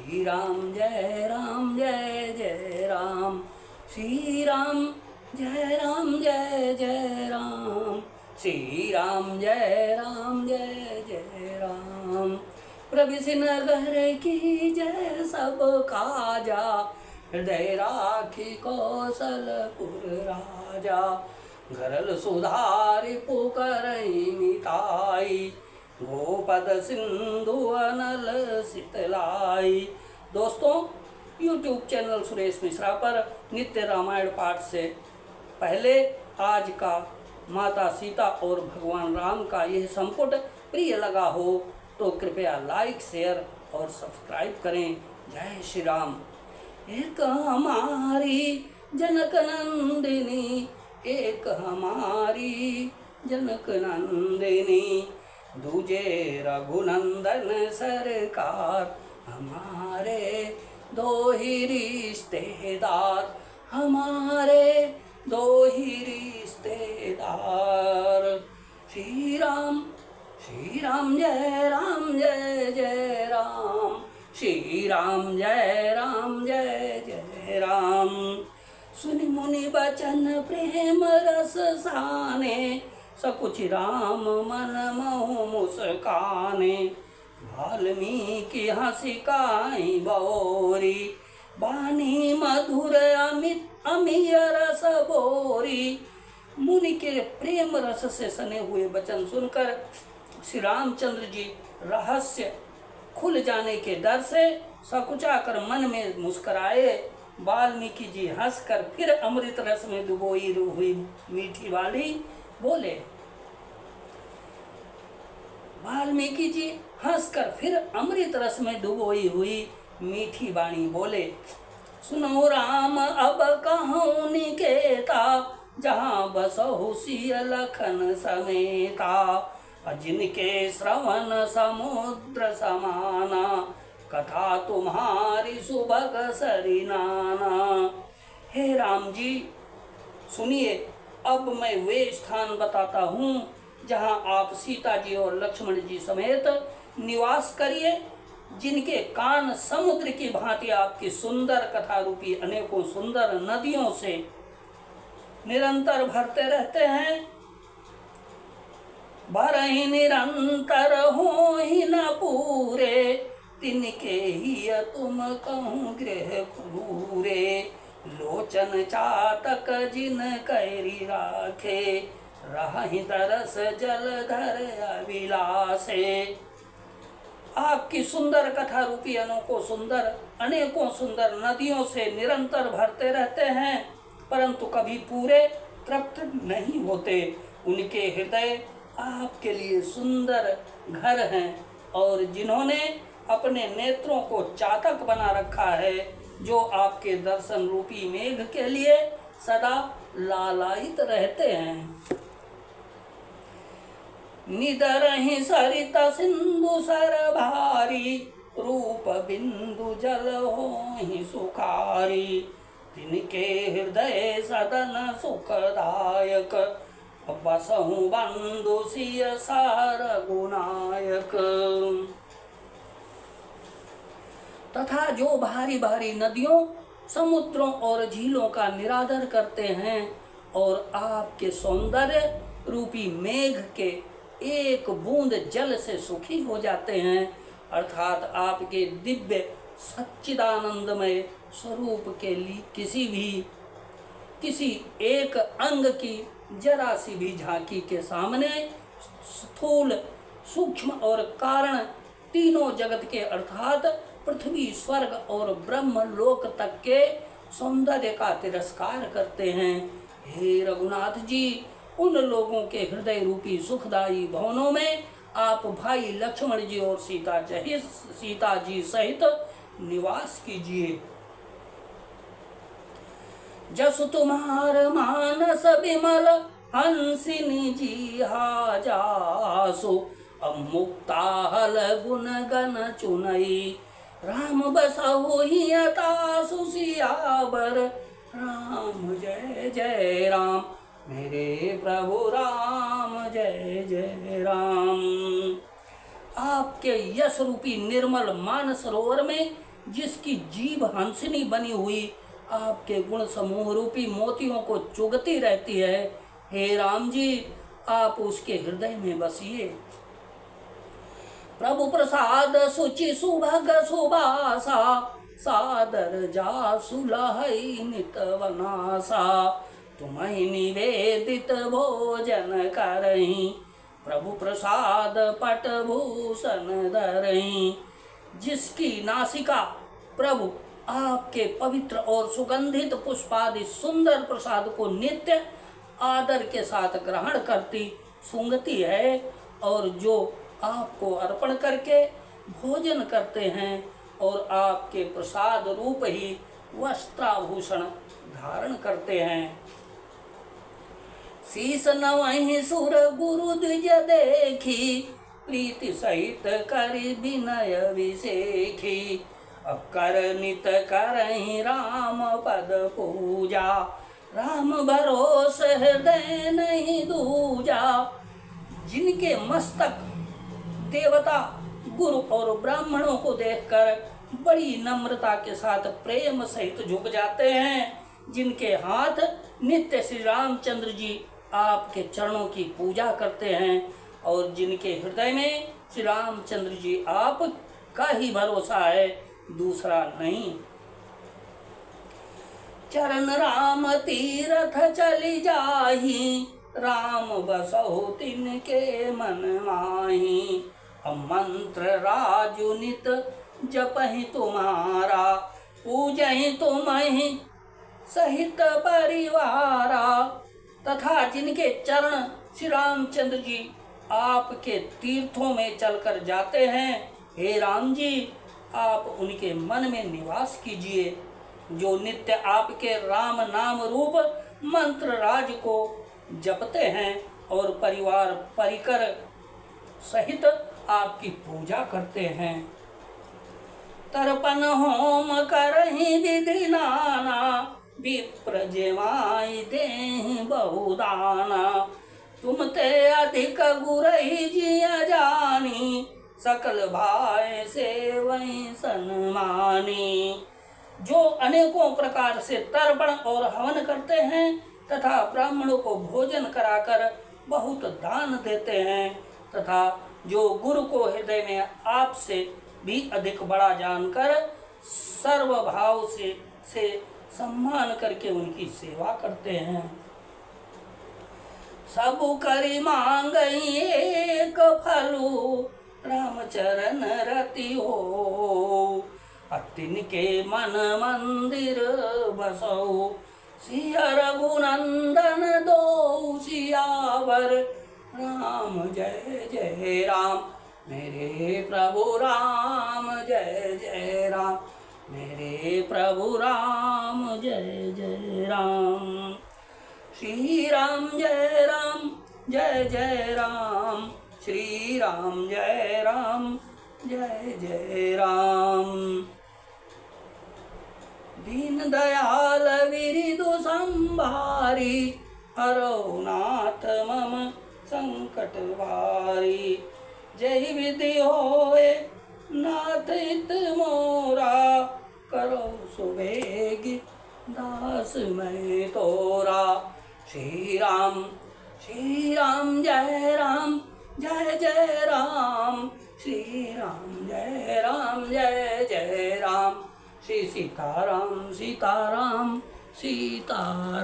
श्री राम जय जय राम, श्री राम जय जय राम, श्री राम जय जय राम। प्रभु नगर की जय सब काजा, हृदय राखी कौशलपुर राजा। गरल सुधारि पुकारहि मिताई, गोपद सिंधु अनल शीतलाई। दोस्तों, YouTube चैनल सुरेश मिश्रा पर नित्य रामायण पाठ से पहले आज का माता सीता और भगवान राम का यह संपुट प्रिय लगा हो तो कृपया लाइक, शेयर और सब्सक्राइब करें। जय श्री राम। एक हमारी जनक नंदिनी, एक हमारी जनक नंदिनी, दूजे रघुनंदन सरकार। हमारे दो ही रिश्तेदार, हमारे दो ही रिश्तेदार। श्री राम जय जय राम, श्री राम जय जय राम। सुनि मुनि बचन प्रेम रस साने, सकुच राम मन मोह मुस्काने। वाल्मीकि हंसी काई बौरी, बानी मधुर अमित अमीय रस बोरी। मुनि के प्रेम रस से सने हुए वचन सुनकर श्री रामचंद्र जी रहस्य खुल जाने के डर से सकुचा कर मन में मुस्कुराए। वाल्मीकि जी हंसकर फिर अमृत रस में डुबोई हुई मीठी वाणी बोले। वाल्मीकि जी हंसकर फिर अमृत रस में डुबोई हुई मीठी वाणी बोले। सुनो राम अब कहूँ निकेता, जहाँ बसहु सिय लखन समेता। जिनके श्रवण समुद्र समाना, कथा तुम्हारी सुभग सरिनाना। हे राम जी सुनिए, अब मैं वे स्थान बताता हूँ जहाँ आप सीता जी और लक्ष्मण जी समेत निवास करिए, जिनके कान समुद्र की भांति आपकी सुंदर कथा रूपी अनेकों सुंदर नदियों से निरंतर भरते रहते हैं। भरहि निरंतर हो ही न पूरे, तिनके ही तुम कहूँ गृह क्रूरे। लोचन चातक जिन कैरी राखे, रहि तरस जलधर अभिलाषे। आपकी सुंदर कथा रूपी अनेकों सुंदर नदियों से निरंतर भरते रहते हैं, परंतु कभी पूरे तृप्त नहीं होते। उनके हृदय आपके लिए सुंदर घर हैं, और जिन्होंने अपने नेत्रों को चातक बना रखा है, जो आपके दर्शन रूपी मेघ के लिए सदा लालायित रहते हैं। निदरहि सरित सिंधु सर भारी, रूप बिंदु जल होहि सुखारी। तिनके हृदय सदन सुखदायक, बसहु बंधु सिय सार गुनायक। तथा जो भारी भारी नदियों, समुद्रों और झीलों का निरादर करते हैं और आपके सौंदर्य रूपी मेघ के एक बूंद जल से सुखी हो जाते हैं, अर्थात आपके दिव्य सच्चिदानंदमय स्वरूप के लिए किसी एक अंग की जरा सी भी झांकी के सामने स्थूल, सूक्ष्म और कारण तीनों जगत के अर्थात पृथ्वी, स्वर्ग और ब्रह्म लोक तक के सौंदर्य का तिरस्कार करते हैं। हे रघुनाथ जी, उन लोगों के हृदय रूपी सुखदायी भवनों में आप भाई लक्ष्मण जी और सीता जी सहित निवास कीजिए। जसु तुम्हार मानस विमल, हंसिनी जी हाजासु। अमुक्ता हल गुण गण चुनई, राम बसहु हियतासु सियावर। राम जय जय राम, मेरे प्रभु राम जय जय राम। आपके यश रूपी निर्मल मानस सरोवर में जिसकी जीभ हंसनी बनी हुई आपके गुण समूह रूपी मोतियों को चुगती रहती है, हे राम जी आप उसके हृदय में बसिए। प्रभु प्रसाद सुचि सुभग सुबासा, सादर जासु लहई नित वनासा, तुम्हि निवेदित भोजन करहीं, प्रभु प्रसाद पट भूषण धरहीं। जिसकी नासिका प्रभु आपके पवित्र और सुगंधित पुष्पादि सुंदर प्रसाद को नित्य आदर के साथ ग्रहण करती सूंघती है, और जो आपको अर्पण करके भोजन करते हैं और आपके प्रसाद रूप ही वस्त्राभूषण धारण करते हैं। शीस नवहि सुर गुरु द्विज देखी, प्रीति सहित करि विनय विसेखी, कर नित करहि राम पद पूजा, राम भरोस हृदय नहीं दूजा। जिनके मस्तक देवता गुरु और ब्राह्मणों को देखकर बड़ी नम्रता के साथ प्रेम सहित झुक जाते हैं, जिनके हाथ नित्य श्री रामचंद्र जी आपके चरणों की पूजा करते हैं, और जिनके हृदय में श्री रामचंद्र जी आप का ही भरोसा है, दूसरा नहीं। चरण राम तीरथ चली जाही, राम बसहु तिनके मन माही, मंत्र राजु नित जपहि तुम्हारा, पूजहि तुम्हि सहित परिवारा। तथा जिनके चरण श्री रामचंद्र जी आपके तीर्थों में चलकर जाते हैं, हे राम जी आप उनके मन में निवास कीजिए। जो नित्य आपके राम नाम रूप मंत्र राज को जपते हैं और परिवार परिकर सहित आपकी पूजा करते हैं। तर्पण होम करहि विधि नाना, विप्र जेवाई देहि बहुदाना, तुम ते अधिक गुरहि जिया जानी, सकल भाई से वही सन्मानी। जो अनेकों प्रकार से तर्पण और हवन करते हैं तथा ब्राह्मणों को भोजन कराकर बहुत दान देते हैं, तथा जो गुरु को हृदय में आपसे भी अधिक बड़ा जानकर सर्वभाव से सम्मान करके उनकी सेवा करते हैं। सब करि मांगई एक फलु, रामचरण रति हो, तिनके मन मंदिर बसौ, सिया रघुनंदन दो सियावर, राम जय जय राम मेरे प्रभु राम, जय जय राम मेरे प्रभु राम, जय जय राम। श्री राम जय राम जय जय राम, श्री राम जय राम जय जय राम। दीन दयाल विरिदु संभारी, हरौ नाथ मम संकट वारी, जय विधि होए नाथ हित मोरा, करो सुबेगी दास मैं तोरा। श्री राम जय राम जय जय राम, श्री राम जय जय राम, श्री सीताराम सीताराम सीताराम।